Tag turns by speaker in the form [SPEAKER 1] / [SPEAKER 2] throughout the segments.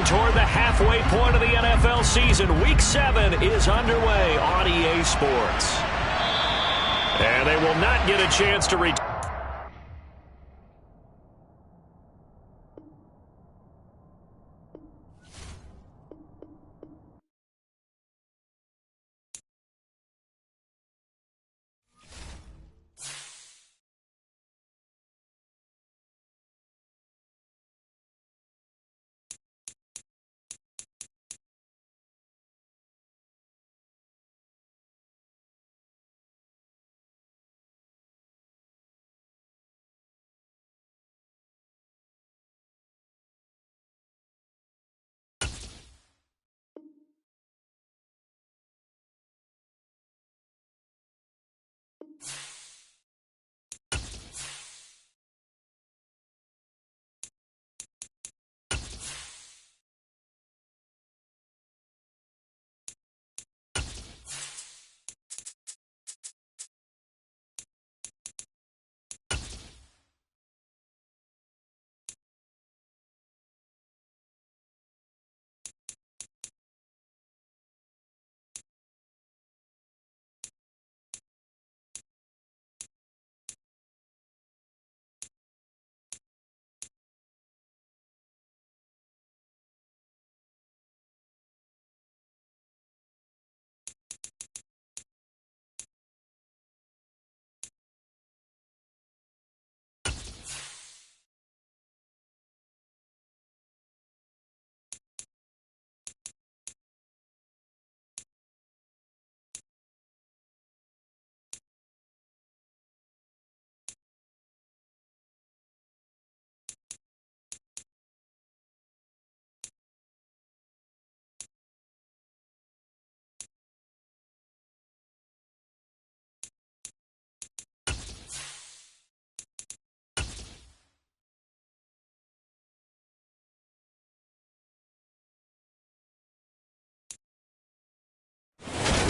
[SPEAKER 1] toward the halfway point of the NFL season. Week 7 is underway on EA Sports. And they will not get a chance to return.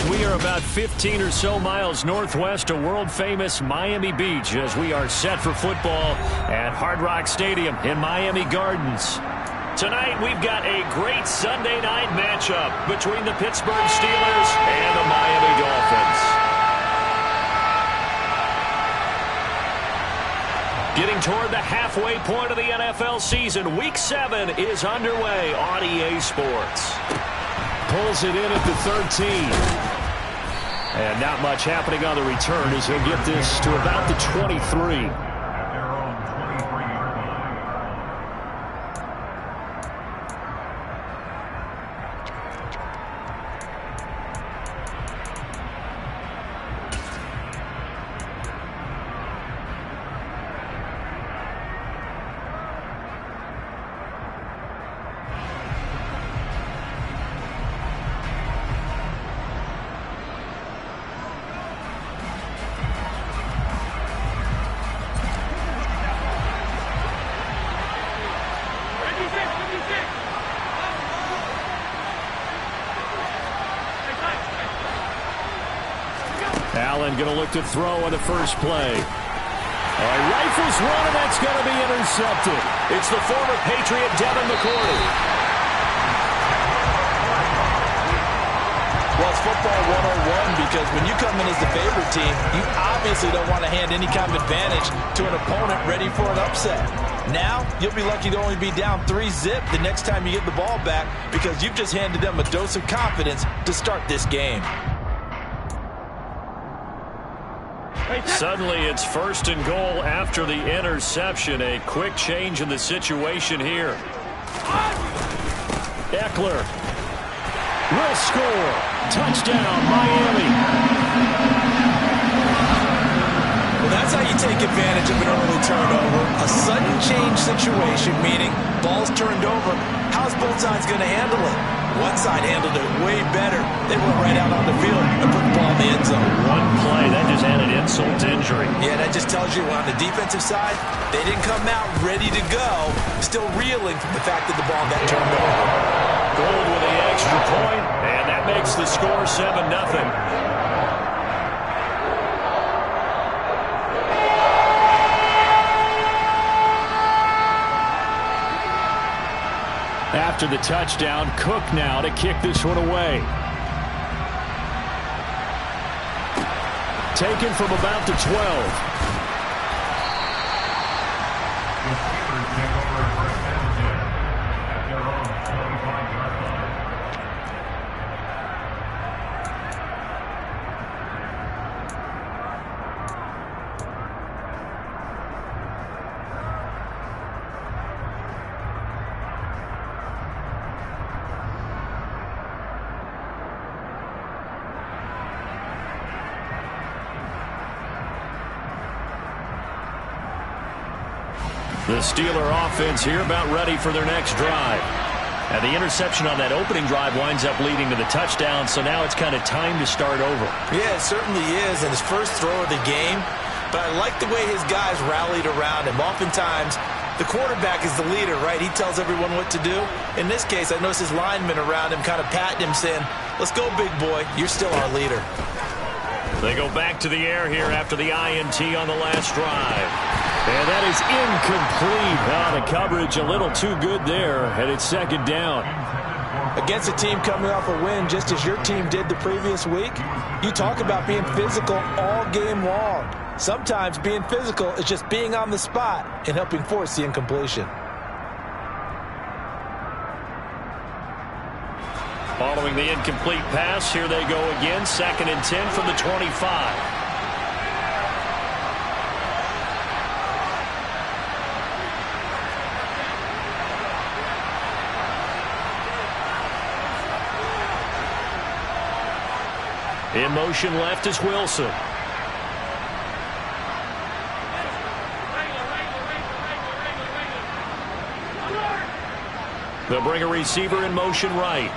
[SPEAKER 1] We are about 15 or so miles northwest of world-famous Miami Beach as we are set for football at Hard Rock Stadium in Miami Gardens. Tonight, we've got a great Sunday night matchup between the Pittsburgh Steelers and the Miami Dolphins. Getting toward the halfway point of the NFL season, Week 7 is underway on EA Sports. Pulls it in at the 13. And not much happening on the return as he'll get this to about the 23. Allen going to look to throw on the first play. Rifles one, and that's going to be intercepted. It's the former Patriot Devin McCourty.
[SPEAKER 2] Well, it's football 101 because when you come in as the favorite team, you obviously don't want to hand any kind of advantage to an opponent ready for an upset. Now, you'll be lucky to only be down 3-zip the next time you get the ball back because you've just handed them a dose of confidence to start this game.
[SPEAKER 1] Suddenly, it's 1st and goal after the interception. A quick change in the situation here. Eckler will score. Touchdown, Miami.
[SPEAKER 2] Well, that's how you take advantage of an early turnover. A sudden change situation, meaning ball's turned over. How's both sides going to handle it? One side handled it way better. They went right out on the field and put the ball in the end zone.
[SPEAKER 1] One play, that just added insult to injury.
[SPEAKER 2] Yeah, that just tells you on the defensive side, they didn't come out ready to go, still reeling from the fact that the ball got turned over.
[SPEAKER 1] Gold with the extra point, and that makes the score 7-0. after the touchdown. Cook now to kick this one away. Taken from about the 12. The Steeler offense here about ready for their next drive. And the interception on that opening drive winds up leading to the touchdown, so now it's kind of time to start over. Yeah, it certainly is, and his first throw of the game. But I like the way his guys rallied around him. Oftentimes, the quarterback is the leader, right? He tells everyone what to do. In this case, I noticed his linemen around him kind of patting him, saying, "Let's go, big boy. You're still our leader." They go back to the air here after the INT on the last drive. And that is incomplete. Oh, the coverage a little too good there, and it's second down. Against a team coming off a win just as your team did the previous week, you talk about being physical all game long. Sometimes being physical is just being on the spot and helping force the incompletion. Following the incomplete pass, here they go again. 2nd and 10 from the 25. In motion left is Wilson. They'll bring a receiver in motion right.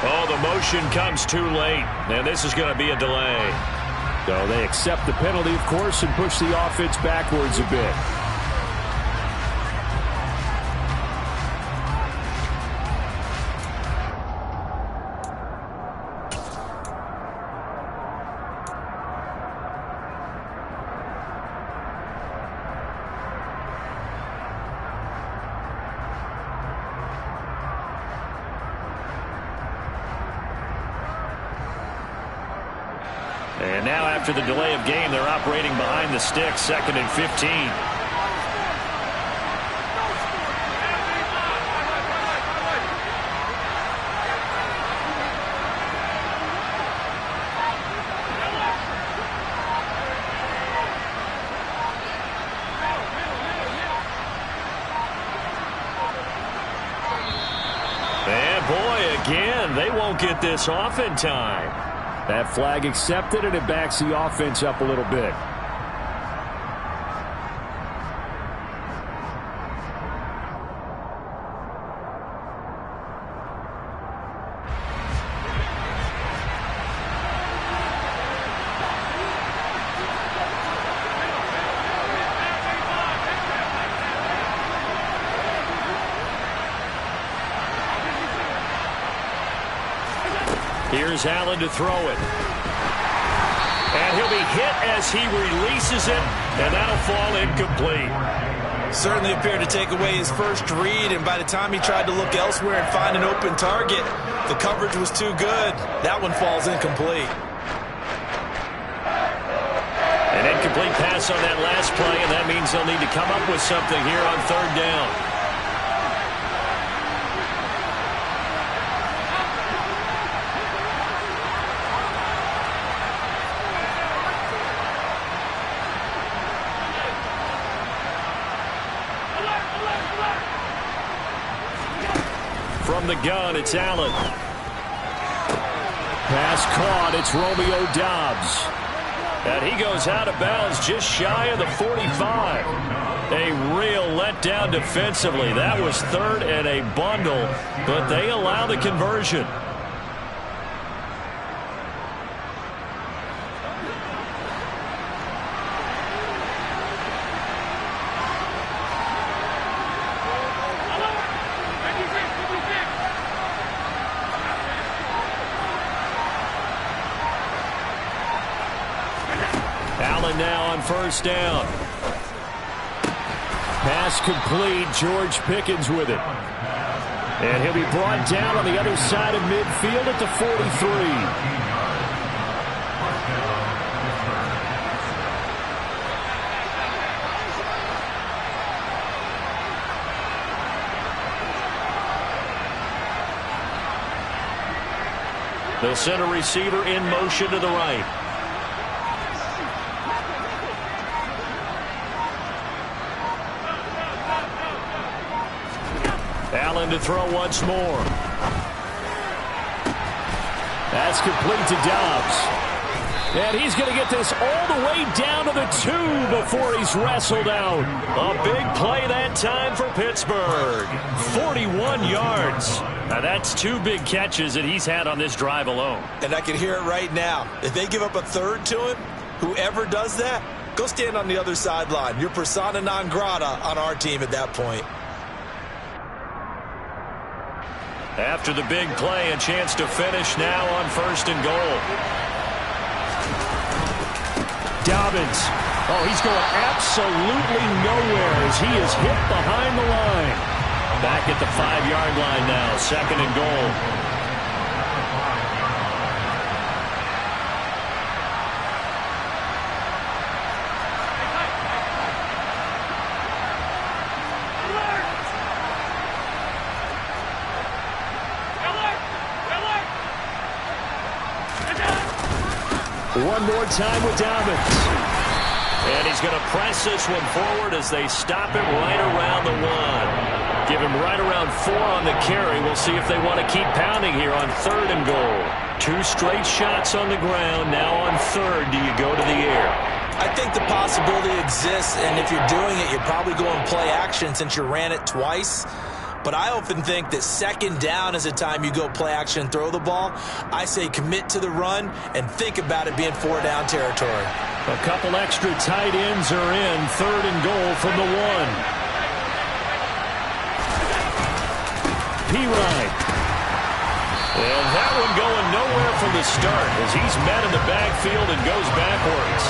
[SPEAKER 1] Oh, the motion comes too late, and this is going to be a delay. So they accept the penalty, of course, and push the offense backwards a bit. And now after the delay of game, they're operating behind the sticks, 2nd and 15. And boy, again, they won't get this off in time. That flag accepted, and it backs the offense up a little bit. Here's Allen to throw it. And he'll be hit as he releases it, and that'll fall incomplete. Certainly appeared to take away his first read, and by the time he tried to look elsewhere and find an open target, the coverage was too good. That one falls incomplete. An incomplete pass on that last play, and that means they'll need to come up with something here on 3rd down. From the gun, it's Allen. Pass caught. It's Romeo Doubs. And he goes out of bounds just shy of the 45. A real letdown defensively. That was 3rd and a bundle, but they allow the conversion. on first down. Pass complete. George Pickens with it. And he'll be brought down on the other side of midfield at the 43. The center receiver in motion to the right. Allen to throw once more. That's complete to Dobbs. And he's going to get this all the way down to the 2 before he's wrestled out. A big play that time for Pittsburgh. 41 yards. Now that's 2 big catches that he's had on this drive alone.
[SPEAKER 2] And I can hear it right now. If they give up a third to him, whoever does that, go stand on the other sideline. You're persona non grata on our team at that point.
[SPEAKER 1] After the big play, a chance to finish now on first and goal. Dobbins. Oh, he's going absolutely nowhere as he is hit behind the line. Back at the 5-yard line now, second and goal. One more time with Dobbins. And he's going to press this one forward as they stop him right around the 1. Give him right around 4 on the carry. We'll see if they want to keep pounding here on third and goal. 2 straight shots on the ground. Now on third, do you go to the air?
[SPEAKER 2] I think the possibility exists, and if you're doing it, you're probably going play action since you ran it twice. But I often think that second down is a time you go play action and throw the ball. I say commit to the run and think about it being 4-down territory.
[SPEAKER 1] A couple extra tight ends are in. Third and goal from the 1. P-Ride. And that one going nowhere from the start as he's met in the backfield and goes backwards.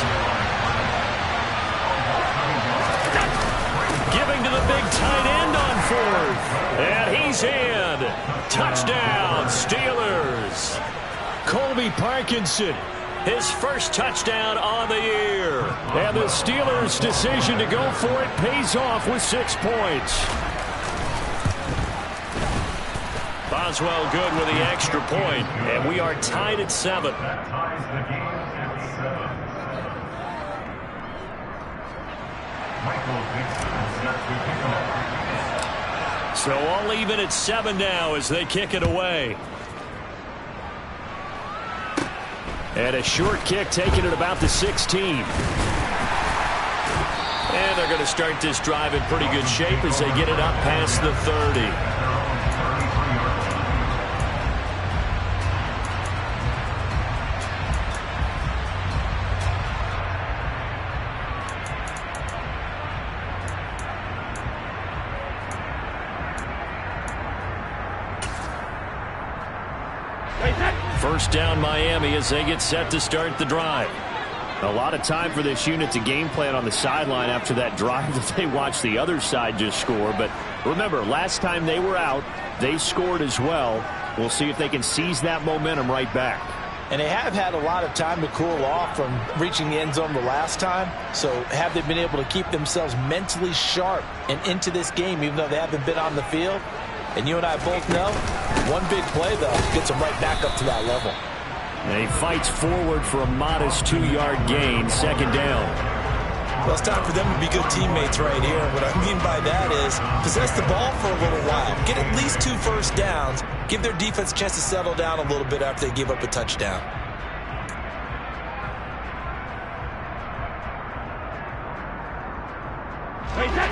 [SPEAKER 1] Giving to the big tight end on fourth. And he's in. Touchdown, Steelers. Colby Parkinson, his first touchdown on the year. And the Steelers' decision to go for it pays off with 6 points. Boswell good with the extra point, and we are tied at 7. So all even at 7 now as they kick it away. And a short kick taken at about the 16. And they're going to start this drive in pretty good shape as they get it up past the 30. First down Miami as they get set to start the drive. A lot of time for this unit to game plan on the sideline after that drive that they watched the other side just score. But remember, last time they were out, they scored as well. We'll see if they can seize that momentum right back.
[SPEAKER 2] And they have had a lot of time to cool off from reaching the end zone the last time. So have they been able to keep themselves mentally sharp and into this game even though they haven't been on the field? And you and I both know, one big play, though, gets them right back up to that level.
[SPEAKER 1] And he fights forward for a modest 2-yard gain, second down.
[SPEAKER 2] Well, it's time for them to be good teammates right here. What I mean by that is possess the ball for a little while. Get at least 2 first downs. Give their defense a chance to settle down a little bit after they give up a touchdown.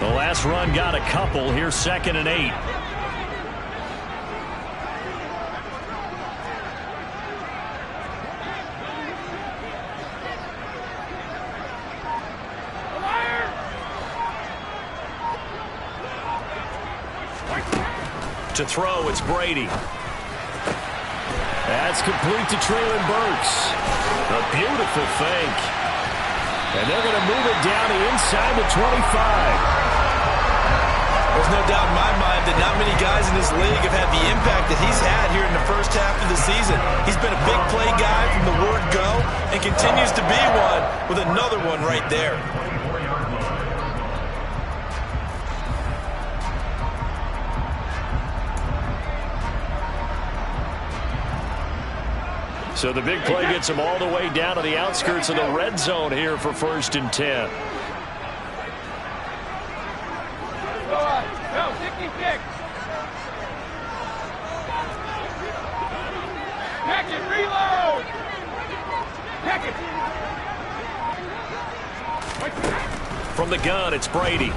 [SPEAKER 1] The last run got a couple. Here's second and 8. To throw, it's Brady. That's complete to Treylon Burks. A beautiful fake. And they're going to move it down to inside the 25.
[SPEAKER 2] There's no doubt in my mind that not many guys in this league have had the impact that he's had here in the first half of the season. He's been a big play guy from the word go and continues to be one with another one right there.
[SPEAKER 1] So the big play gets him all the way down to the outskirts of the red zone here for 1st and 10. From the gun, it's Brady.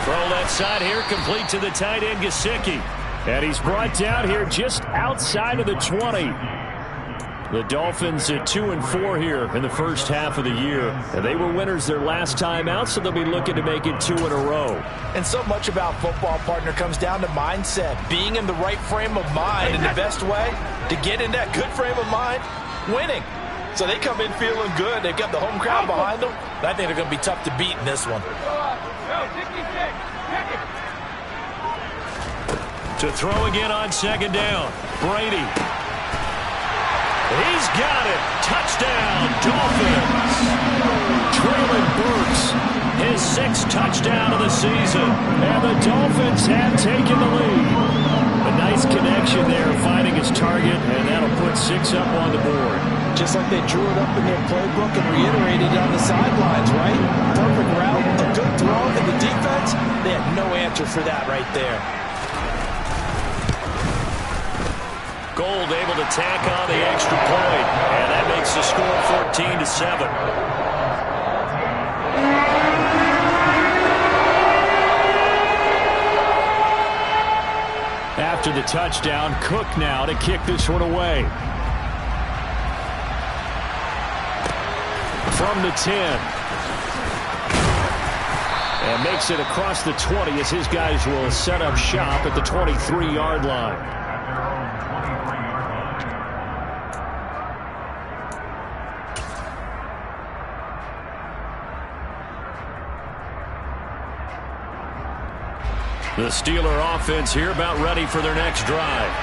[SPEAKER 1] Throw left side here, complete to the tight end, Gesicki. And he's brought down here just outside of the 20. The Dolphins at 2-4 here in the first half of the year. And they were winners their last time out, so they'll be looking to make it 2 in a row.
[SPEAKER 2] And so much about football, partner, comes down to mindset. Being in the right frame of mind, and the best way to get in that good frame of mind, winning. So they come in feeling good. They've got the home crowd behind them. I think they're going to be tough to beat in this one.
[SPEAKER 1] To throw again on 2nd down. Brady. He's got it. Touchdown, Dolphins. Traylon Burks, his 6th touchdown of the season. And the Dolphins have taken the lead. A nice connection there, finding his target, and that'll put 6 up on the board.
[SPEAKER 2] Just like they drew it up in their playbook and reiterated it on the sidelines, right? Perfect route, a good throw, and the defense, they had no answer for that right there.
[SPEAKER 1] Gold able to tack on the extra point, and that makes the score 14-7. After the touchdown, Cook now to kick this one away. From the 10. And makes it across the 20 as his guys will set up shop at the 23-yard line. The Steeler offense here about ready for their next drive.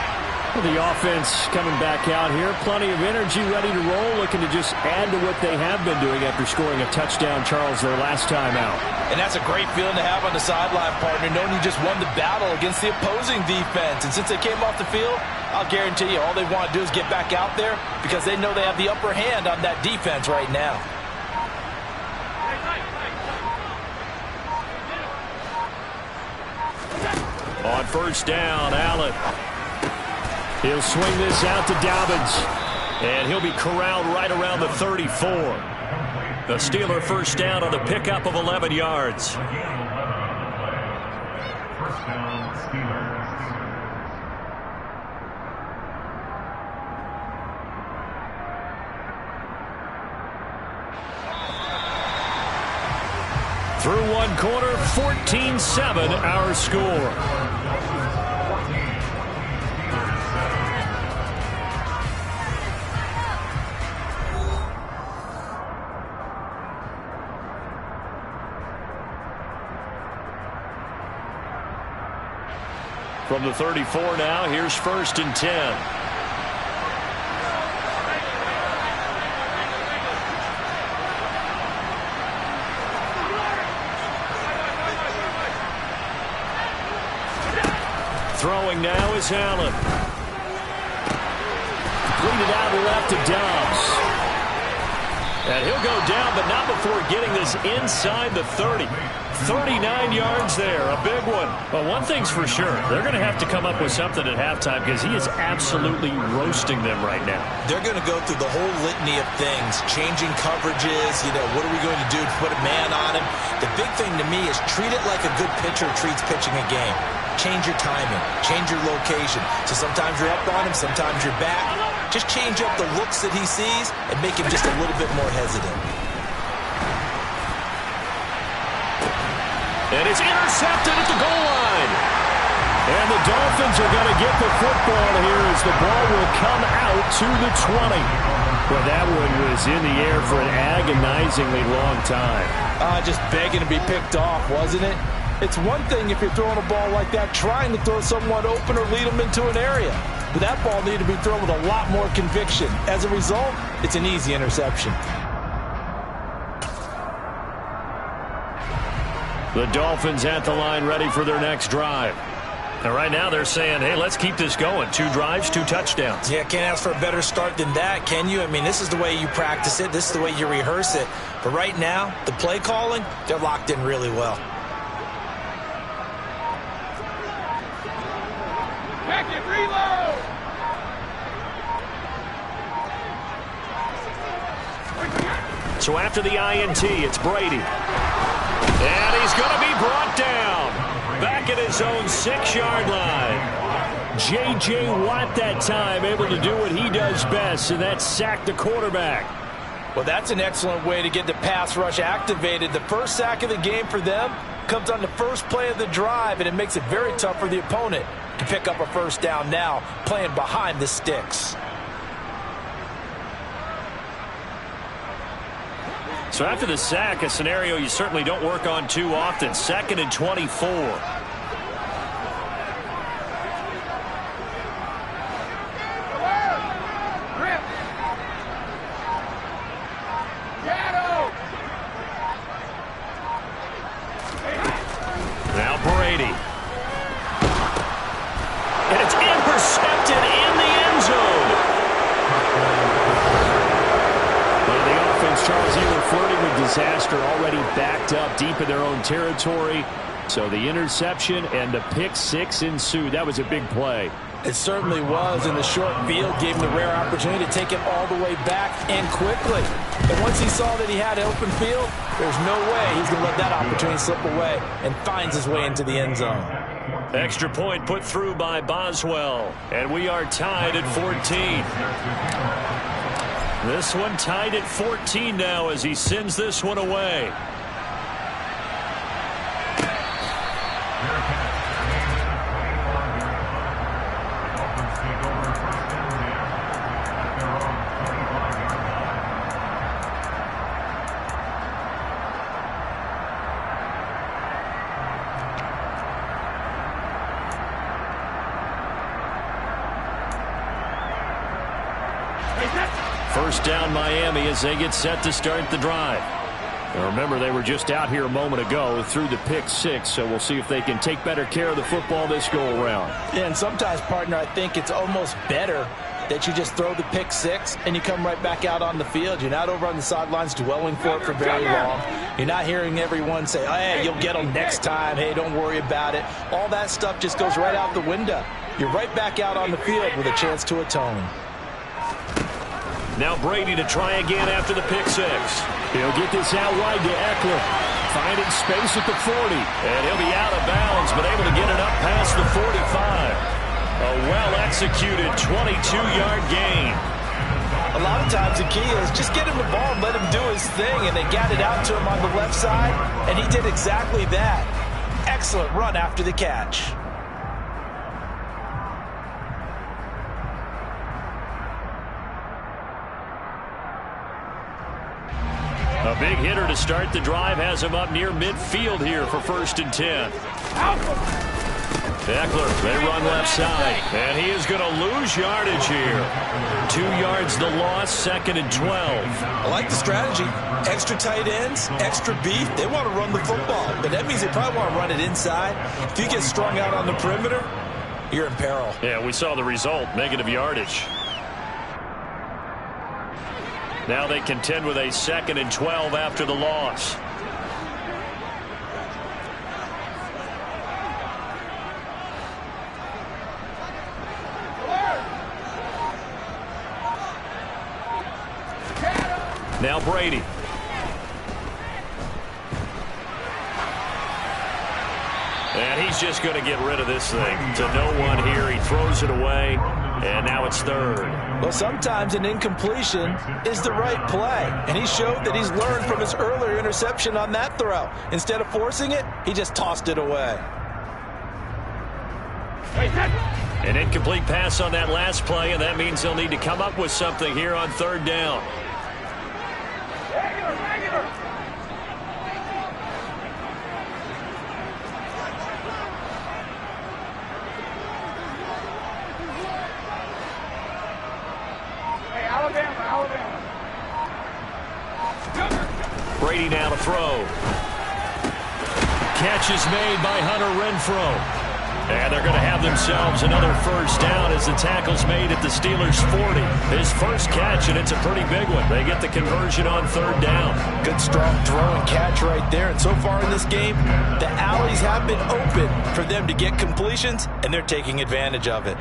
[SPEAKER 1] Well, the offense coming back out here. Plenty of energy, ready to roll, looking to just add to what they have been doing after scoring a touchdown, Charles, their last time out.
[SPEAKER 2] And that's a great feeling to have on the sideline, partner, knowing you just won the battle against the opposing defense. And since they came off the field, I'll guarantee you all they want to do is get back out there because they know they have the upper hand on that defense right now.
[SPEAKER 1] On 1st down, Allen. He'll swing this out to Dobbins. And he'll be corralled right around the 34. The Steeler 1st down on the pickup of 11 yards.
[SPEAKER 3] First down, Steelers.
[SPEAKER 1] Through one quarter, 14-7 our score. From the 34 now, here's 1st and 10. Throwing now is Allen. Cleaned it out left to Dobbs. And he'll go down, but not before getting this inside the 30. 39 yards there, a big one. But one thing's for sure, they're going to have to come up with something at halftime because he is absolutely roasting them right now.
[SPEAKER 2] They're going to go through the whole litany of things, changing coverages, what are we going to do to put a man on him? The big thing to me is treat it like a good pitcher treats pitching a game. Change your timing, change your location. So sometimes you're up on him, sometimes you're back. Just change up the looks that he sees and make him just a little bit more hesitant.
[SPEAKER 1] And it's intercepted at the goal line. And the Dolphins are going to get the football here as the ball will come out to the 20. Well, that one was in the air for an agonizingly long time.
[SPEAKER 2] Just begging to be picked off, wasn't it? It's one thing if you're throwing a ball like that, trying to throw someone open or lead them into an area. But that ball needed to be thrown with a lot more conviction. As a result, it's an easy interception.
[SPEAKER 1] The Dolphins at the line ready for their next drive. And right now they're saying, hey, let's keep this going. 2 drives, 2 touchdowns.
[SPEAKER 4] Yeah, can't ask for a better start than that, can you? I mean, this is the way you practice it. This is the way you rehearse it. But right now, the play calling, they're locked in really well.
[SPEAKER 5] Back it, reload!
[SPEAKER 1] So after the INT, it's Brady. And he's going to be brought down. Back at his own 6-yard line. J.J. Watt that time able to do what he does best, and that's sack the quarterback.
[SPEAKER 2] Well, that's an excellent way to get the pass rush activated. The first sack of the game for them comes on the first play of the drive, and it makes it very tough for the opponent to pick up a first down now, playing behind the sticks.
[SPEAKER 1] So after the sack, a scenario you certainly don't work on too often. 2nd and 24. Now Brady. And it's intercepted in the end zone. Well, the offense, Charles, they were flirting with disaster, already backed up deep in their own territory. So the interception and the pick 6 ensued. That was a big play.
[SPEAKER 2] It certainly was, and the short field gave him the rare opportunity to take it all the way back and quickly. And once he saw that he had open field, there's no way he's going to let that opportunity slip away, and finds his way into the end zone.
[SPEAKER 1] Extra point put through by Boswell, and we are tied at 14. This one tied at 14 now as he sends this one away. First down Miami as they get set to start the drive. Now remember, they were just out here a moment ago through the pick 6, so we'll see if they can take better care of the football this go-around.
[SPEAKER 2] Yeah, and sometimes, partner, I think it's almost better that you just throw the pick 6 and you come right back out on the field. You're not over on the sidelines dwelling for it for very long. You're not hearing everyone say, hey, you'll get them next time. Hey, don't worry about it. All that stuff just goes right out the window. You're right back out on the field with a chance to atone.
[SPEAKER 1] Now Brady to try again after the pick 6. He'll get this out wide to Eckler. Finding space at the 40. And he'll be out of bounds, but able to get it up past the 45. A well-executed 22-yard gain.
[SPEAKER 2] A lot of times the key is just get him the ball and let him do his thing, and they got it out to him on the left side, and he did exactly that. Excellent run after the catch.
[SPEAKER 1] A big hitter to start the drive has him up near midfield here for 1st and 10. Eckler, they run left side, and he is going to lose yardage here. 2 yards the loss, 2nd and 12.
[SPEAKER 4] I like the strategy. Extra tight ends, extra beef. They want to run the football, but that means they probably want to run it inside. If you get strung out on the perimeter, you're in peril.
[SPEAKER 1] Yeah, we saw the result, negative yardage. Now they contend with a 2nd and 12 after the loss. Now Brady. And he's just going to get rid of this thing to no one here. He throws it away, and now it's 3rd.
[SPEAKER 2] Well, sometimes an incompletion is the right play, and he showed that he's learned from his earlier interception on that throw. Instead of forcing it, he just tossed it away.
[SPEAKER 1] An incomplete pass on that last play, and that means they'll need to come up with something here on third down. Brady now to throw. Catch is made by Hunter Renfrow. And they're going to have themselves another first down as the tackle's made at the Steelers' 40. His first catch, and it's a pretty big one. They get the conversion on third down.
[SPEAKER 2] Good, strong throw and catch right there. And so far in this game, the alleys have been open for them to get completions, and they're taking advantage of it.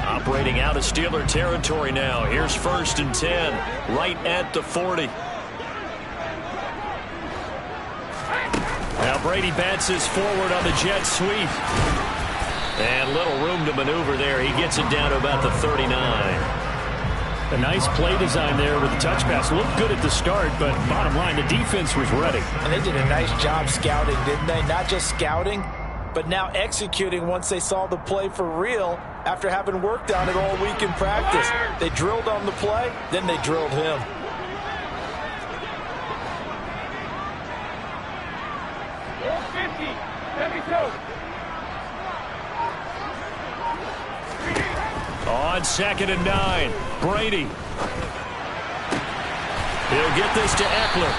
[SPEAKER 1] Operating out of Steeler territory now. Here's 1st and 10, right at the 40. Now Brady bounces forward on the jet sweep. And little room to maneuver there. He gets it down to about the 39.
[SPEAKER 6] A nice play design there with the touch pass. Looked good at the start, but bottom line, the defense was ready.
[SPEAKER 2] And they did a nice job scouting, didn't they? Not just scouting, but now executing once they saw the play for real after having worked on it all week in practice. They drilled on the play, then they drilled him.
[SPEAKER 1] On 2nd and 9, Brady. He'll get this to Eckler.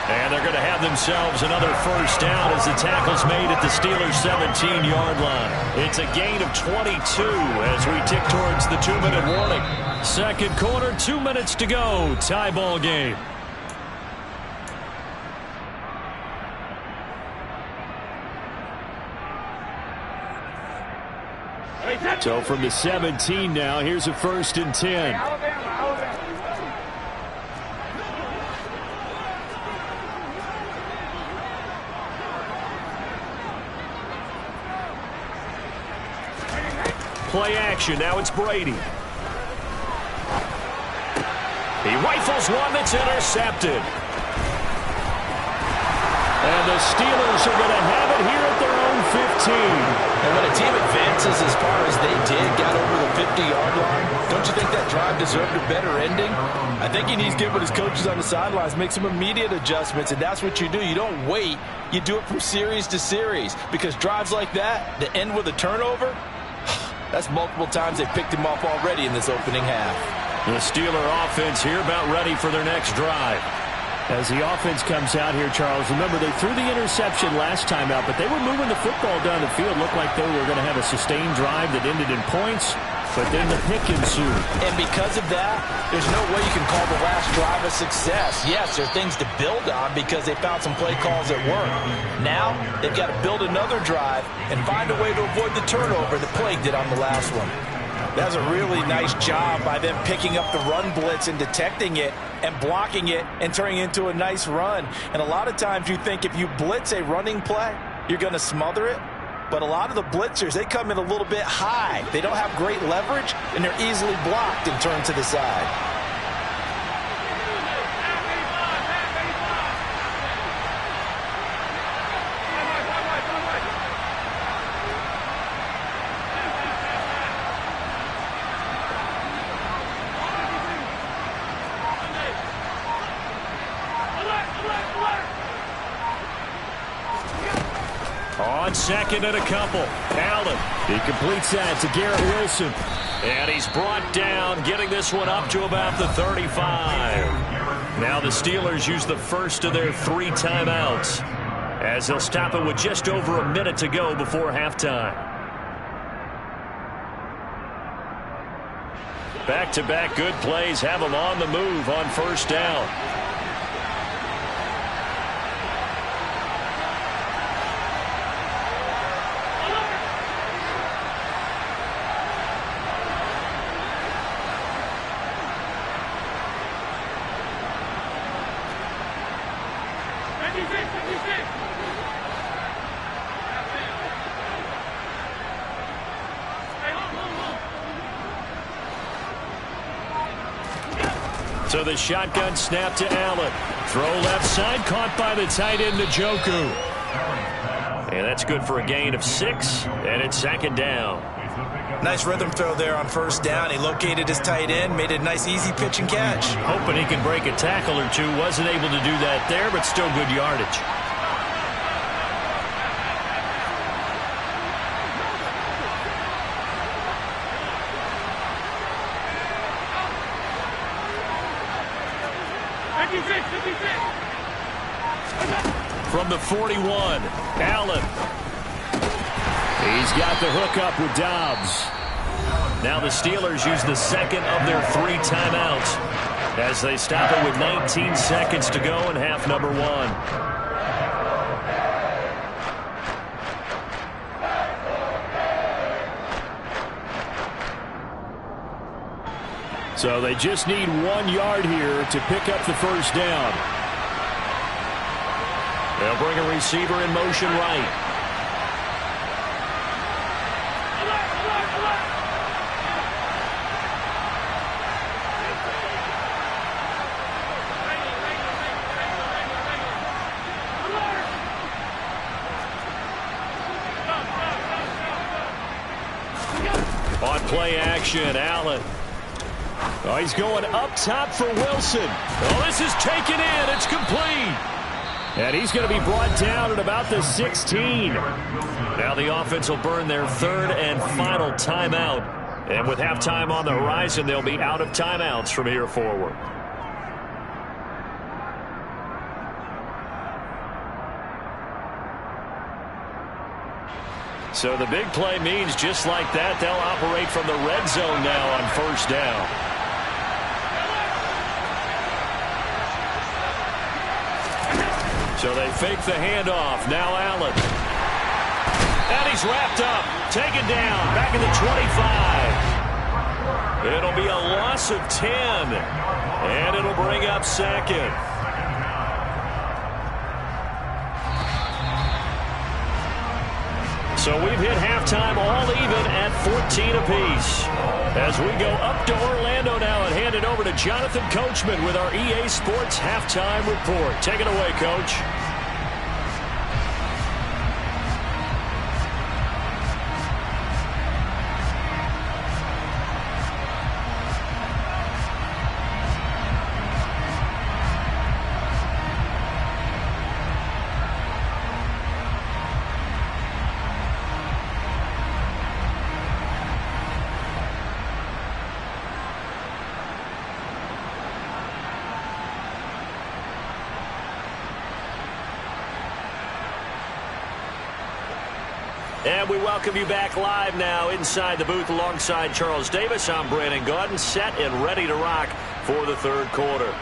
[SPEAKER 1] And they're going to have themselves another first down as the tackle's made at the Steelers' 17-yard line. It's a gain of 22 as we tick towards the 2-minute warning. Second quarter, 2 minutes to go. Tie ball game.
[SPEAKER 6] So from the 17 now, here's a 1st and 10.
[SPEAKER 1] Play action. Now it's Brady. He rifles one that's intercepted. And the Steelers are going to have it here at their own 15.
[SPEAKER 2] And when a team advances as far as they did, got over the 50-yard line, don't you think that drive deserved a better ending? I think he needs to get with his coaches on the sidelines, make some immediate adjustments, and that's what you do. You don't wait. You do it from series to series, because drives like that end with a turnover, that's multiple times they picked him off already in this opening half.
[SPEAKER 1] The Steeler offense here about ready for their next drive.
[SPEAKER 6] As the offense comes out here, Charles, remember they threw the interception last time out, but they were moving the football down the field. Looked like they were going to have a sustained drive that ended in points, but then the pick ensued.
[SPEAKER 2] And because of that, there's no way you can call the last drive a success. Yes, there are things to build on because they found some play calls that work. Now, they've got to build another drive and find a way to avoid the turnover that plagued it on the last one.
[SPEAKER 4] That's a really nice job by them picking up the run blitz and detecting it and blocking it and turning it into a nice run. And a lot of times you think if you blitz a running play, you're going to smother it. But a lot of the blitzers, they come in a little bit high. They don't have great leverage, and they're easily blocked and turned to the side.
[SPEAKER 1] On 2nd and a couple, Allen.
[SPEAKER 6] He completes that to Garrett Wilson.
[SPEAKER 1] And he's brought down, getting this one up to about the 35. Now the Steelers use the first of their 3 timeouts as they'll stop it with just over a minute to go before halftime. Back-to-back good plays have them on the move on first down. So the shotgun snap to Allen. Throw left side, caught by the tight end Njoku. And that's good for a gain of 6, and it's 2nd down.
[SPEAKER 2] Nice rhythm throw there on first down. He located his tight end, made it a nice easy pitch and catch.
[SPEAKER 1] Hoping he can break a tackle or two. Wasn't able to do that there, but still good yardage. From the 41, Allen. He's got the hook up with Dobbs. Now the Steelers use the second of their 3 timeouts as they stop it with 19 seconds to go in half number 1. So they just need 1 yard here to pick up the first down. They'll bring a receiver in motion right. On play action, Allen. Oh, he's going up top for Wilson. Oh, this is taken in. It's complete. And he's going to be brought down at about the 16. Now the offense will burn their 3rd and final timeout. And with halftime on the horizon, they'll be out of timeouts from here forward. So the big play means just like that, they'll operate from the red zone now on first down. So they fake the handoff. Now Allen. And he's wrapped up. Taken down. Back in the 25. It'll be a loss of 10. And it'll bring up second. So we've hit halftime all even at 14 apiece. As we go up to Orlando now and hand it over to Jonathan Coachman with our EA Sports Halftime Report. Take it away, Coach. And we welcome you back live now inside the booth alongside Charles Davis. I'm Brandon Gaudin, set and ready to rock for the 3rd quarter.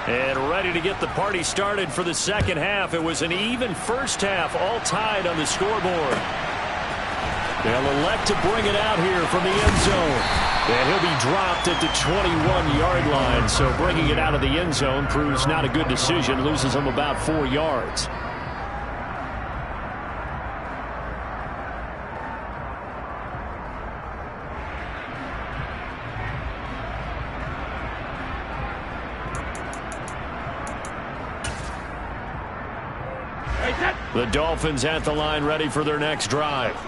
[SPEAKER 1] And ready to get the party started for the second half. It was an even first half, all tied on the scoreboard. They'll elect to bring it out here from the end zone. And he'll be dropped at the 21-yard line. So bringing it out of the end zone proves not a good decision. Loses him about 4 yards. The Dolphins at the line ready for their next drive.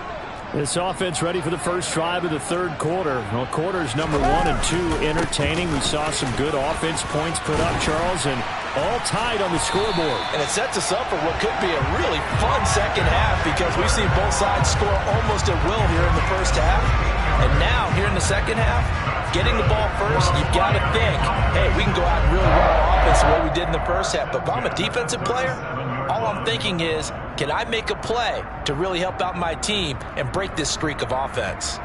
[SPEAKER 1] This offense ready for the first drive of the 3rd quarter. Well, quarters number 1 and 2 entertaining. We saw some good offense points put up, Charles, and all tied on the scoreboard.
[SPEAKER 2] And it sets us up for what could be a really fun second half because we've seen both sides score almost at will here in the first half. And now, here in the second half, getting the ball first, you've got to think, hey, we can go out and really run our offense the way we did in the first half. But if I'm a defensive player, all I'm thinking is, can I make a play to really help out my team and break this streak of offense?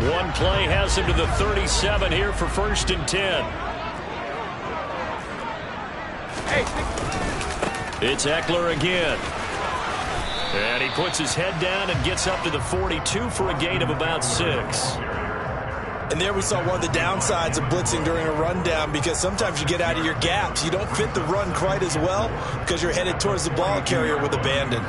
[SPEAKER 1] One play has him to the 37 here for 1st and 10. It's Eckler again. And he puts his head down and gets up to the 42 for a gain of about 6.
[SPEAKER 2] And there we saw one of the downsides of blitzing during a rundown, because sometimes you get out of your gaps. You don't fit the run quite as well because you're headed towards the ball carrier with abandon.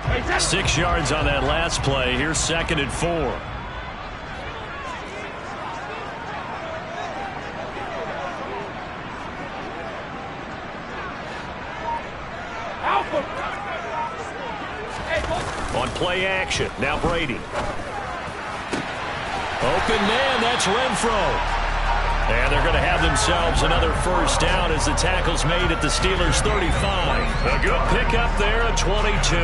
[SPEAKER 1] Hey, 6 yards on that last play. Here's 2nd and 4. On play action, now Brady. Open man, that's Renfro. And they're going to have themselves another first down as the tackle's made at the Steelers' 35. A good pickup there at 22.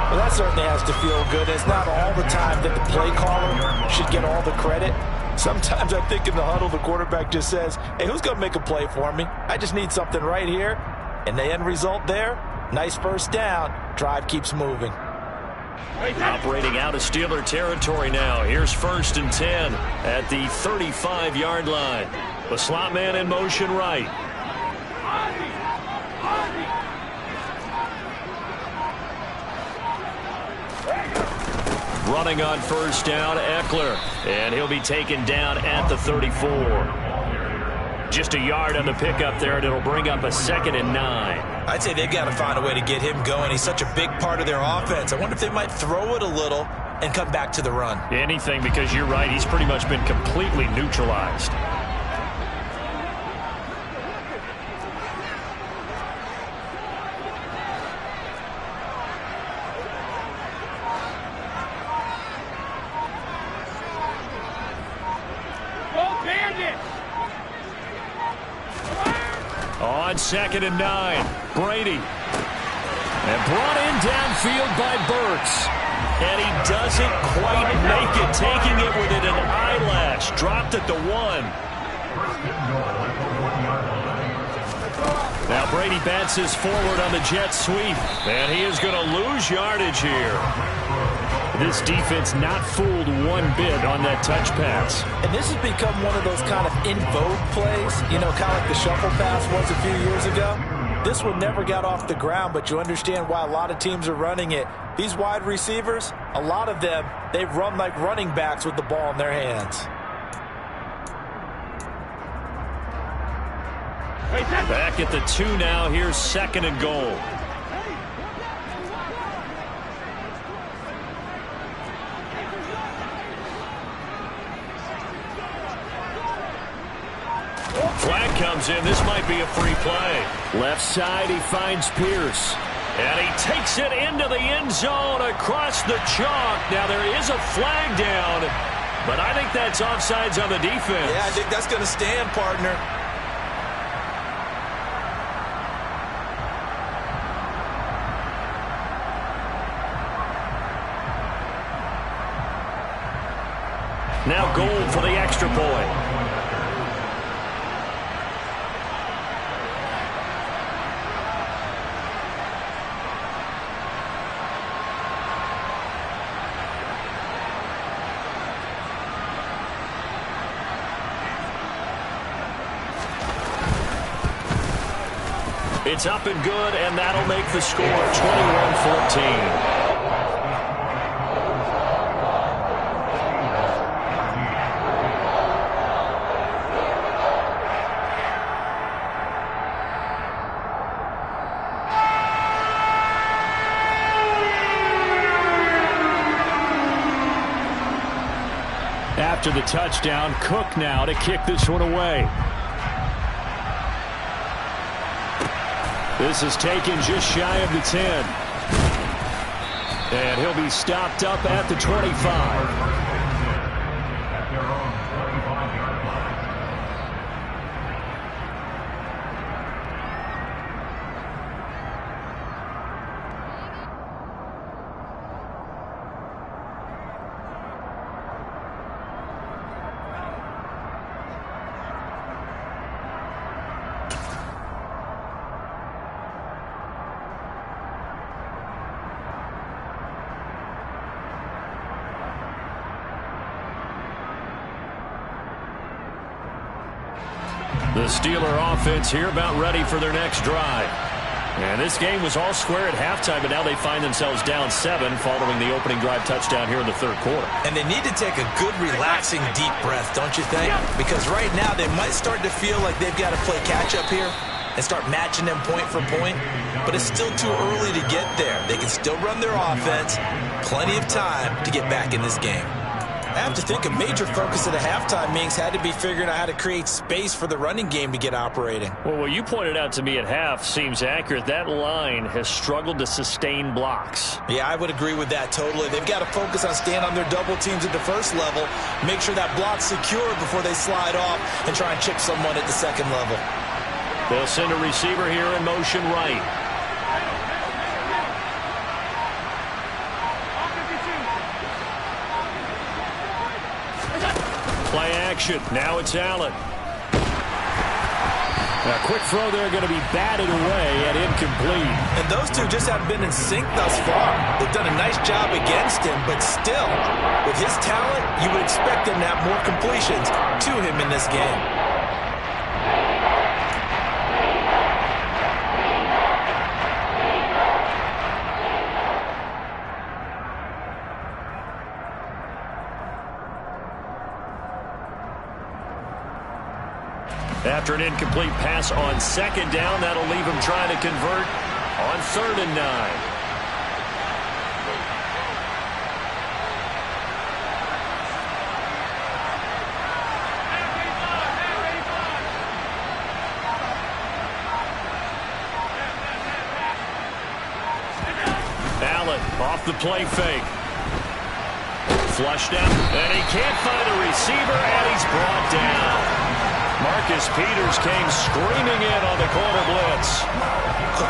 [SPEAKER 2] Well, that certainly has to feel good. It's not all the time that the play caller should get all the credit. Sometimes I think in the huddle, the quarterback just says, hey, who's going to make a play for me? I just need something right here. And the end result there, nice first down. Drive keeps moving.
[SPEAKER 1] Operating out of Steeler territory now. Here's 1st and 10 at the 35-yard line. The slot man in motion right. Running on first down, Eckler. And he'll be taken down at the 34. Just a yard on the pickup there, and it'll bring up a 2nd and 9.
[SPEAKER 2] I'd say they've got to find a way to get him going. He's such a big part of their offense. I wonder if they might throw it a little and come back to the run.
[SPEAKER 1] Anything, because you're right, he's pretty much been completely neutralized. On 2nd and 9, Brady. And brought in downfield by Burks. And he doesn't quite make it, taking it within an eyelash. Dropped at the 1. Now Brady bounces forward on the jet sweep. And he is going to lose yardage here. This defense not fooled one bit on that touch pass.
[SPEAKER 2] And this has become one of those kind of in vogue plays, you know, kind of like the shuffle pass was a few years ago. This one never got off the ground, but you understand why a lot of teams are running it. These wide receivers, a lot of them, they run like running backs with the ball in their hands.
[SPEAKER 1] Back at the 2 now. Here's 2nd and goal. Flag comes in. This might be a free play. Left side, he finds Pierce. And he takes it into the end zone across the chalk. Now there is a flag down, but I think that's offsides on the defense.
[SPEAKER 2] Yeah, I think that's going to stand, partner.
[SPEAKER 1] Now Gold for the extra point. It's up and good, and that'll make the score 21-14. After the touchdown, Cook now to kick this one away. This is taken just shy of the 10. And he'll be stopped up at the 25. The Steeler offense here about ready for their next drive. And this game was all square at halftime, but now they find themselves down 7 following the opening drive touchdown here in the third quarter.
[SPEAKER 2] And they need to take a good, relaxing, deep breath, don't you think? Because right now they might start to feel like they've got to play catch-up here and start matching them point for point. But it's still too early to get there. They can still run their offense. Plenty of time to get back in this game. I have to think a major focus at the halftime means had to be figuring out how to create space for the running game to get operating.
[SPEAKER 1] Well, what you pointed out to me at half seems accurate. That line has struggled to sustain blocks.
[SPEAKER 2] Yeah, I would agree with that totally. They've got to focus on staying on their double teams at the first level, make sure that block's secure before they slide off and try and chip someone at the second level.
[SPEAKER 1] They'll send a receiver here in motion right. Play action. Now it's Allen. A quick throw there going to be batted away and incomplete.
[SPEAKER 2] And those two just haven't been in sync thus far. They've done a nice job against him, but still, with his talent, you would expect him to have more completions to him in this game.
[SPEAKER 1] After an incomplete pass on second down, that'll leave him trying to convert on 3rd and 9. Allen off the play fake. Flushed out, and he can't find a receiver, and he's brought down. Marcus Peters came screaming in on the corner blitz.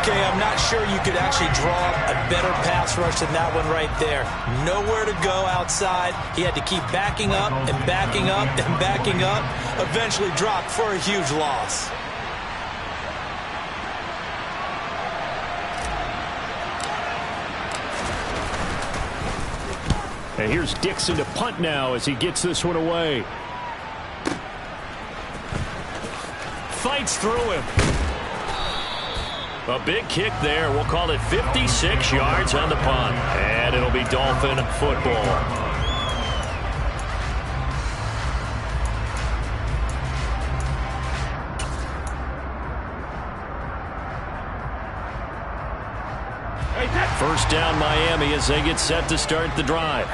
[SPEAKER 2] Okay, I'm not sure you could actually draw a better pass rush than that one right there. Nowhere to go outside. He had to keep backing up and backing up and backing up. Eventually dropped for a huge loss.
[SPEAKER 6] And here's Dixon to punt now as he gets this one away.
[SPEAKER 1] Fights through him. A big kick there. We'll call it 56 yards on the punt. And it'll be Dolphin football. First down Miami as they get set to start the drive.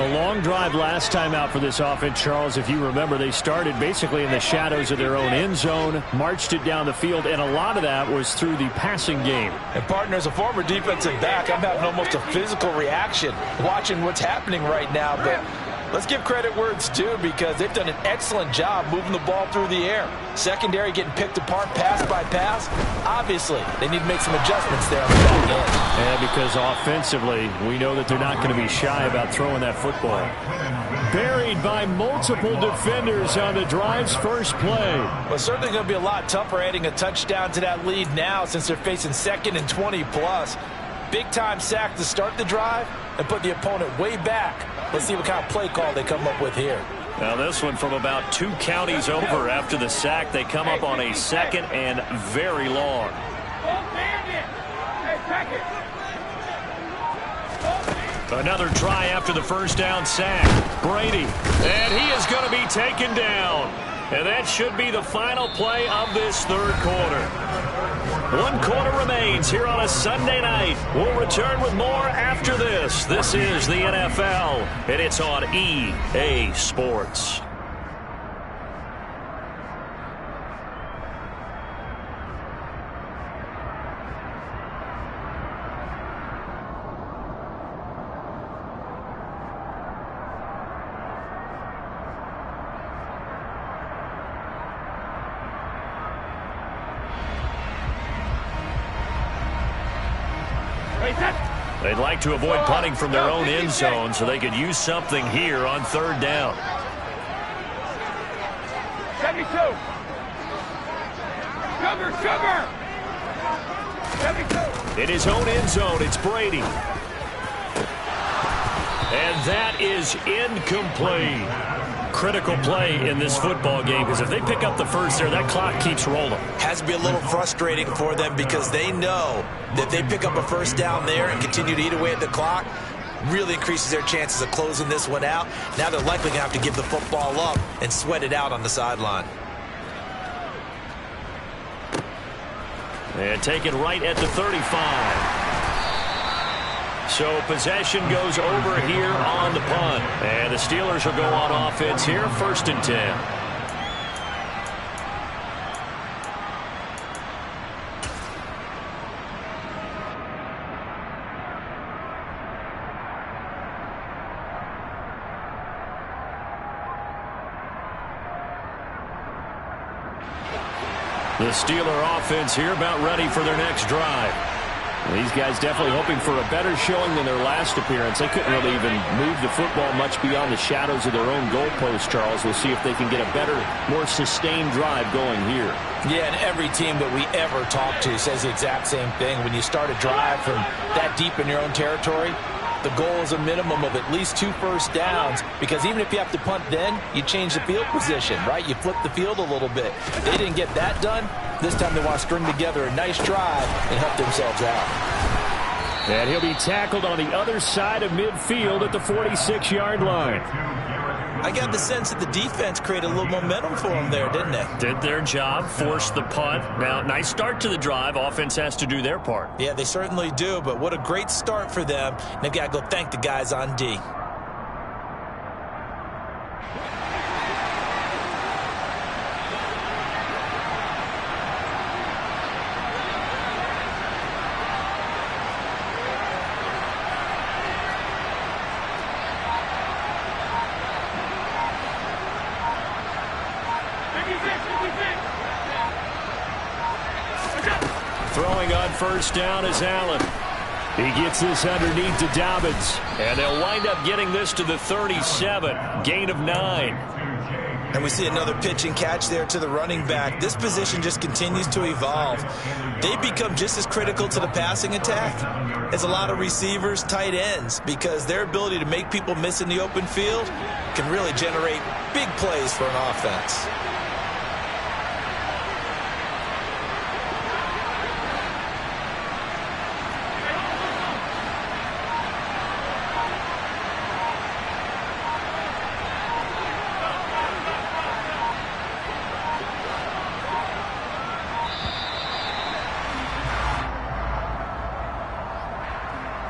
[SPEAKER 6] A long drive last time out for this offense, Charles. If you remember, they started basically in the shadows of their own end zone, marched it down the field, and a lot of that was through the passing game.
[SPEAKER 2] And partner, as a former defensive back, I'm having almost a physical reaction watching what's happening right now. But let's give credit where it's due because they've done an excellent job moving the ball through the air. Secondary getting picked apart pass by pass. Obviously, they need to make some adjustments there on the back end.
[SPEAKER 6] And because offensively, we know that they're not going to be shy about throwing that football. Buried by multiple defenders on the drive's first play.
[SPEAKER 2] Well, it's certainly going to be a lot tougher adding a touchdown to that lead now since they're facing 2nd and 20+. Big-time sack to start the drive and put the opponent way back. Let's see what kind of play call they come up with here.
[SPEAKER 1] Now this one from about 2 counties over after the sack. They come up on a 2nd and very long. Another try after the first down sack. Brady, and he is going to be taken down. And that should be the final play of this third quarter. 1 quarter remains here on a Sunday night. We'll return with more after this. This is the NFL, and it's on EA Sports. They'd like to avoid punting from their own end zone so they could use something here on 3rd down.
[SPEAKER 5] 72. Sugar. 72.
[SPEAKER 1] In his own end zone, it's Brady. And that is incomplete. critical play in this football game, because if they pick up the first there, that clock keeps rolling.
[SPEAKER 4] Has to be a little frustrating for them because they know that they pick up a first down there and continue to eat away at the clock, really increases their chances of closing this one out. Now they're likely going to have to give the football up and sweat it out on the sideline.
[SPEAKER 1] And taken right at the 35. So possession goes over here on the punt. And the Steelers will go on offense here, 1st and 10. The Steeler offense here about ready for their next drive. These guys definitely hoping for a better showing than their last appearance. They couldn't really even move the football much beyond the shadows of their own goalpost, Charles. We'll see if they can get a better, more sustained drive going here.
[SPEAKER 2] Yeah, and every team that we ever talk to says the exact same thing. When you start a drive from that deep in your own territory, the goal is a minimum of at least 2 first downs, because even if you have to punt then, you change the field position, right? You flip the field a little bit. They didn't get that done. This time they want to string together a nice drive and help themselves out.
[SPEAKER 6] And he'll be tackled on the other side of midfield at the 46-yard line.
[SPEAKER 4] I got the sense that the defense created a little momentum for them there, didn't they?
[SPEAKER 1] Did their job, forced the punt. Now, nice start to the drive. Offense has to do their part.
[SPEAKER 4] Yeah, they certainly do, but what a great start for them. They've got to go thank the guys on D.
[SPEAKER 1] Throwing on first down is Allen. He gets this underneath to Dobbins. And they'll wind up getting this to the 37. Gain of 9.
[SPEAKER 4] And we see another pitch and catch there to the running back. This position just continues to evolve. They become just as critical to the passing attack as a lot of receivers, tight ends, because their ability to make people miss in the open field can really generate big plays for an offense.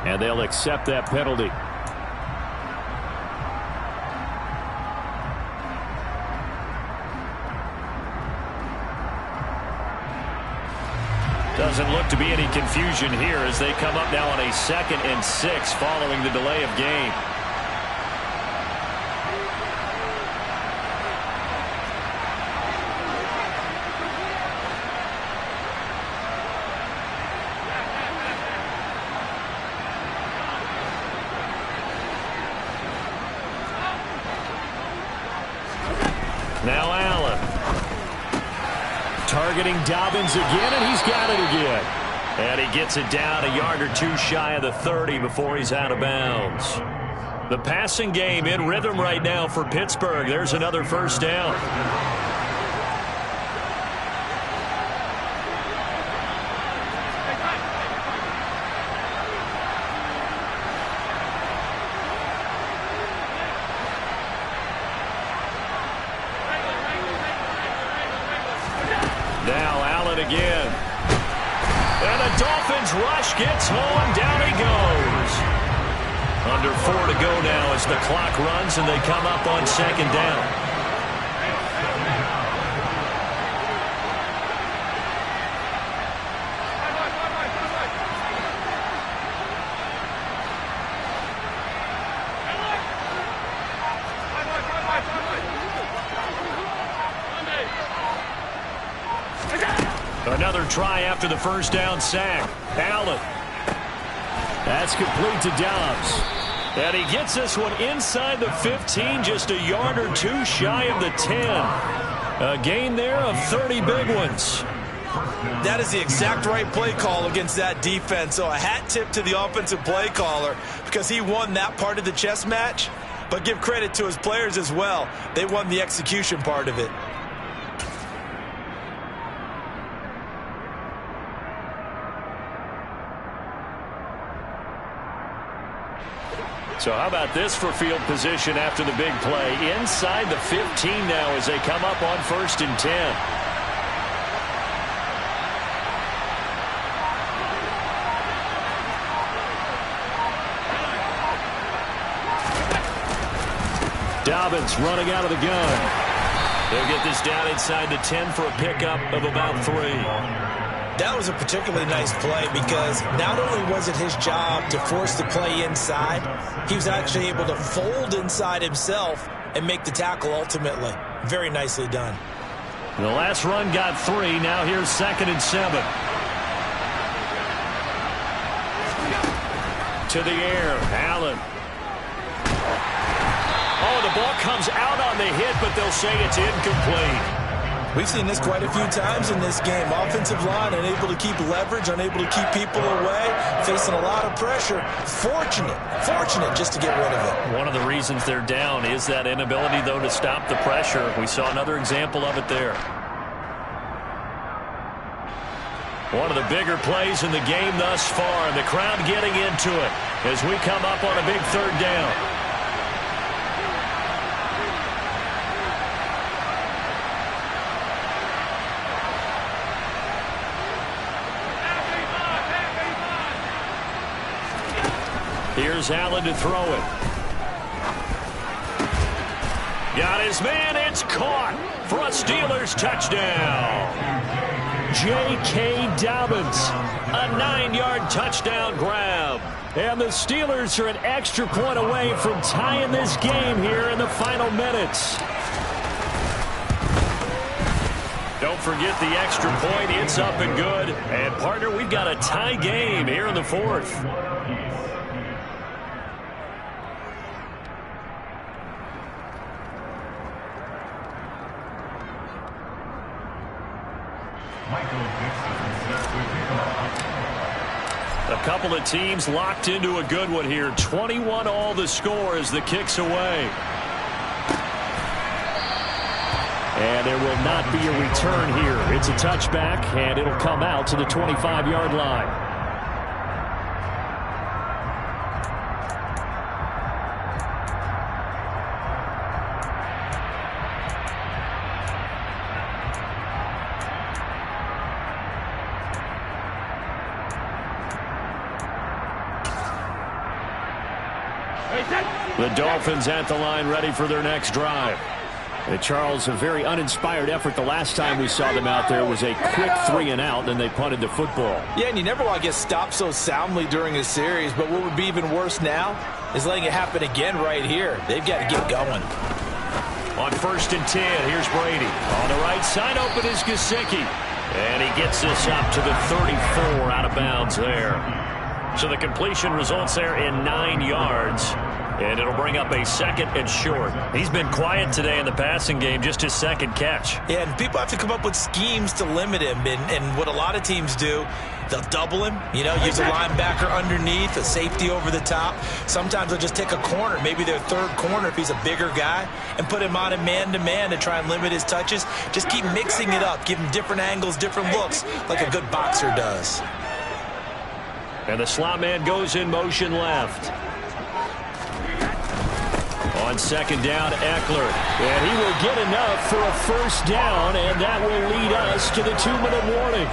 [SPEAKER 6] And they'll accept that penalty.
[SPEAKER 1] Doesn't look to be any confusion here as they come up now on a 2nd and 6 following the delay of game. Now Allen. Targeting Dobbins again, and he's got it again. And he gets it down a yard or 2 shy of the 30 before he's out of bounds. The passing game in rhythm right now for Pittsburgh. There's another first down. Now Allen again. And the Dolphins rush gets home. Down he goes. Under 4 to go now as the clock runs and they come up on 2nd down. Another try after the first down sack. Allen. That's complete to Dobbs. And he gets this one inside the 15, just a yard or 2 shy of the 10. A gain there of 30 big ones.
[SPEAKER 4] That is the exact right play call against that defense. So a hat tip to the offensive play caller because he won that part of the chess match.
[SPEAKER 2] but give credit to his players as well. They won the execution part of it.
[SPEAKER 1] So how about this for field position after the big play? Inside the 15 now as they come up on 1st and 10. Dobbins running out of the gun. They'll get this down inside the 10 for a pickup of about 3.
[SPEAKER 2] That was a particularly nice play because not only was it his job to force the play inside, he was actually able to fold inside himself and make the tackle ultimately. Very nicely done.
[SPEAKER 1] The last run got 3. Now here's 2nd and 7. To the air. Allen. Oh, the ball comes out on the hit, but they'll say it's incomplete.
[SPEAKER 2] We've seen this quite a few times in this game. Offensive line unable to keep leverage, unable to keep people away, facing a lot of pressure. Fortunate just to get rid of it.
[SPEAKER 1] One of the reasons they're down is that inability, though, to stop the pressure. We saw another example of it there. One of the bigger plays in the game thus far, and the crowd getting into it as we come up on a big 3rd down. Here's Allen to throw it. Got his man. It's caught for a Steelers touchdown. J.K. Dobbins, a 9-yard touchdown grab. And the Steelers are an extra point away from tying this game here in the final minutes. Don't forget the extra point. It's up and good. And, partner, we've got a tie game here in the 4th. A couple of teams locked into a good one here. 21 all the score as the kick's away. And there will not be a return here. It's a touchback, and it'll come out to the 25-yard line. The Dolphins at the line ready for their next drive. And Charles, a very uninspired effort the last time we saw them out there was a quick 3 and out, and they punted the football.
[SPEAKER 2] Yeah, and you never want to get stopped so soundly during a series, but what would be even worse now is letting it happen again right here. They've got to get going.
[SPEAKER 1] On 1st and 10, here's Brady. On the right side, open is Gesicki. And he gets this up to the 34 out of bounds there. So the completion results there in 9 yards. And it'll bring up a 2nd and short. He's been quiet today in the passing game, just his 2nd catch.
[SPEAKER 2] Yeah, and people have to come up with schemes to limit him. And what a lot of teams do, they'll double him, use a linebacker underneath, a safety over the top. Sometimes they'll just take a corner, maybe their 3rd corner if he's a bigger guy, and put him on a man-to-man to try and limit his touches. Just keep mixing it up, give him different angles, different looks, like a good boxer does.
[SPEAKER 1] And the slot man goes in motion left. On 2nd down, Eckler. And he will get enough for a 1st down, and that will lead us to the 2-minute warning.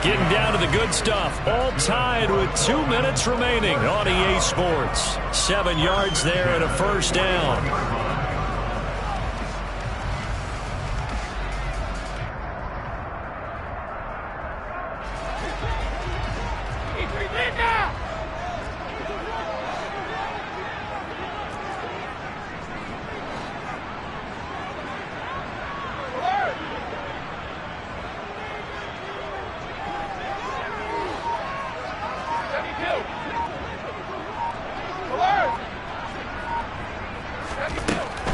[SPEAKER 1] Getting down to the good stuff. All tied with 2 minutes remaining on EA Sports. 7 yards there and a 1st down.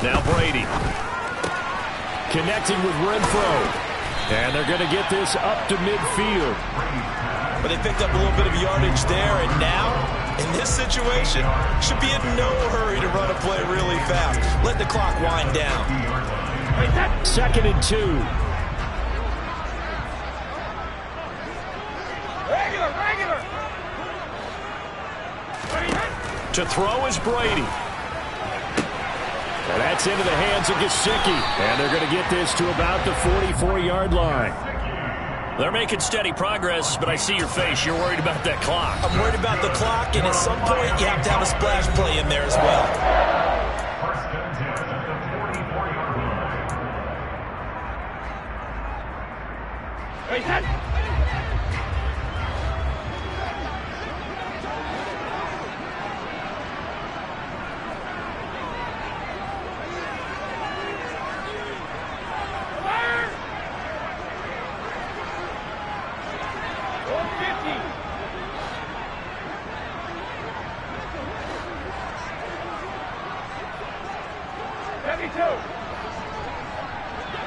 [SPEAKER 1] Now Brady connecting with Renfro. And they're going to get this up to midfield.
[SPEAKER 2] But they picked up a little bit of yardage there, and now
[SPEAKER 4] In this situation, should be in no hurry to run a play really fast. Let the clock wind down.
[SPEAKER 6] 2nd and 2.
[SPEAKER 5] Regular.
[SPEAKER 1] To throw is Brady. And that's into the hands of Gesicki. And they're going to get this to about the 44-yard line. They're making steady progress, but I see your face. You're worried about that clock.
[SPEAKER 4] I'm worried about the clock, and at some point, you have to have a splash play in there as well.
[SPEAKER 3] First and 10 at the 44-yard line.
[SPEAKER 5] Wait, head.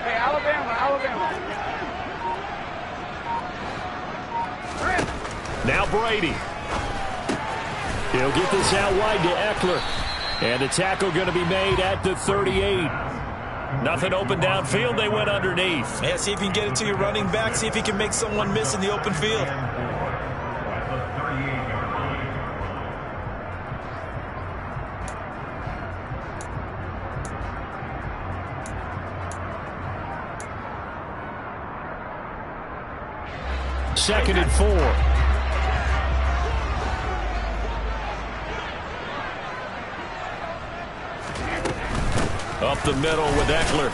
[SPEAKER 5] Hey, Alabama.
[SPEAKER 1] Now Brady. He'll get this out wide to Eckler. And the tackle going to be made at the 38. Nothing open downfield. They went underneath.
[SPEAKER 4] Yeah, see if you can get it to your running back. See if you can make someone miss in the open field.
[SPEAKER 6] Second and 4.
[SPEAKER 1] Up the middle with Eckler.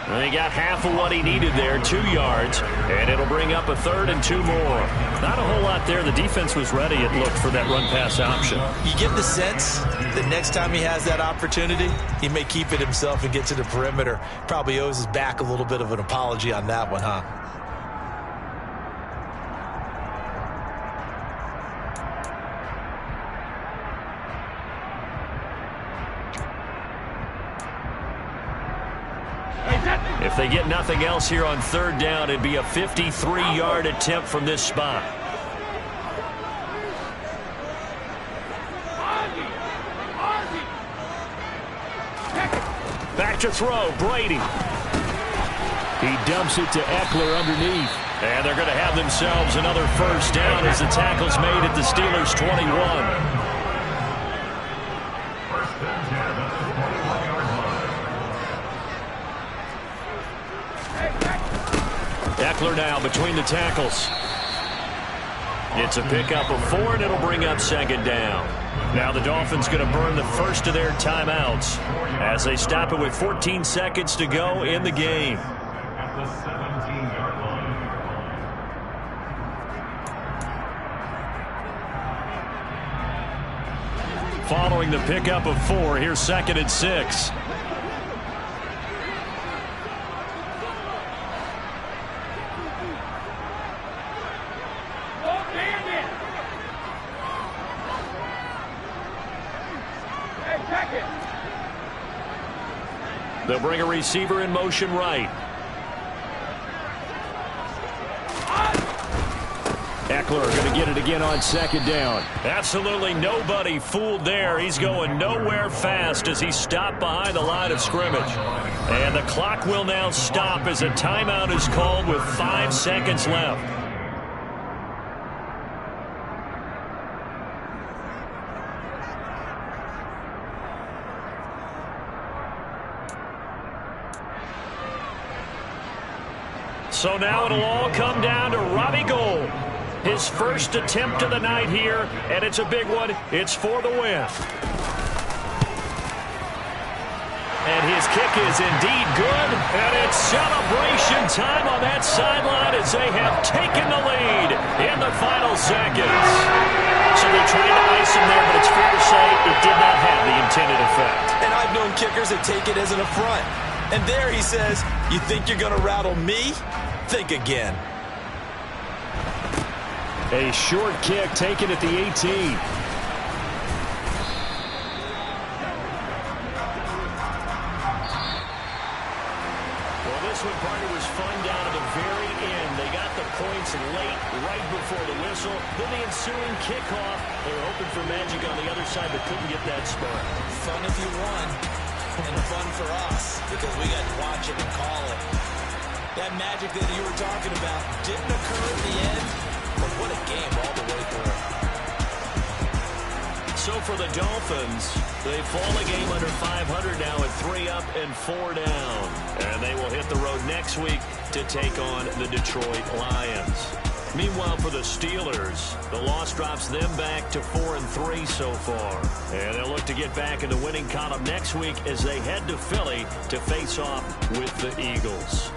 [SPEAKER 1] And he got half of what he needed there, 2 yards, and it'll bring up a 3rd and 2 more. Not a whole lot there. The defense was ready, it looked, for that run-pass option.
[SPEAKER 4] You get the sense that next time he has that opportunity, he may keep it himself and get to the perimeter. Probably owes his back a little bit of an apology on that one, huh?
[SPEAKER 1] If they get nothing else here on 3rd down, it'd be a 53-yard attempt from this spot. Back to throw, Brady.
[SPEAKER 6] He dumps it to Eckler underneath.
[SPEAKER 1] And they're going to have themselves another 1st down as the tackle's made at the Steelers' 21. Eckler now between the tackles. It's a pickup of 4, and it'll bring up 2nd down. Now the Dolphins going to burn the first of their timeouts as they stop it with 14 seconds to go in the game.
[SPEAKER 3] At the 17-yard line.
[SPEAKER 1] Following the pickup of 4, here's 2nd and 6. They'll bring a receiver in motion right.
[SPEAKER 6] Eckler going to get it again on 2nd down.
[SPEAKER 1] Absolutely nobody fooled there. He's going nowhere fast as he stopped behind the line of scrimmage. And the clock will now stop as a timeout is called with 5 seconds left. So now it'll all come down to Robbie Gould. His first attempt of the night here, and it's a big one. It's for the win. And his kick is indeed good, and it's celebration time on that sideline as they have taken the lead in the final seconds. So they tried to ice him there, but it's fair to say it did not have the intended effect.
[SPEAKER 4] And I've known kickers that take it as an affront. And there he says, you think you're going to rattle me? Think again.
[SPEAKER 6] A short kick taken at the 18.
[SPEAKER 1] Well, this one, partner, was fun down to the very end. They got the points points late, right before the whistle. Then the ensuing kickoff. They were hoping for magic on the other side, but couldn't get that spark.
[SPEAKER 2] Fun if you won, and fun for us, because we got to watch it and call it. That magic that you were talking about didn't occur at the end, but what a game all the way through.
[SPEAKER 1] So for the Dolphins, they fall a game under 500 now at 3 up and 4 down. And they will hit the road next week to take on the Detroit Lions. Meanwhile, for the Steelers, the loss drops them back to 4-3 so far. And they'll look to get back in the winning column next week as they head to Philly to face off with the Eagles.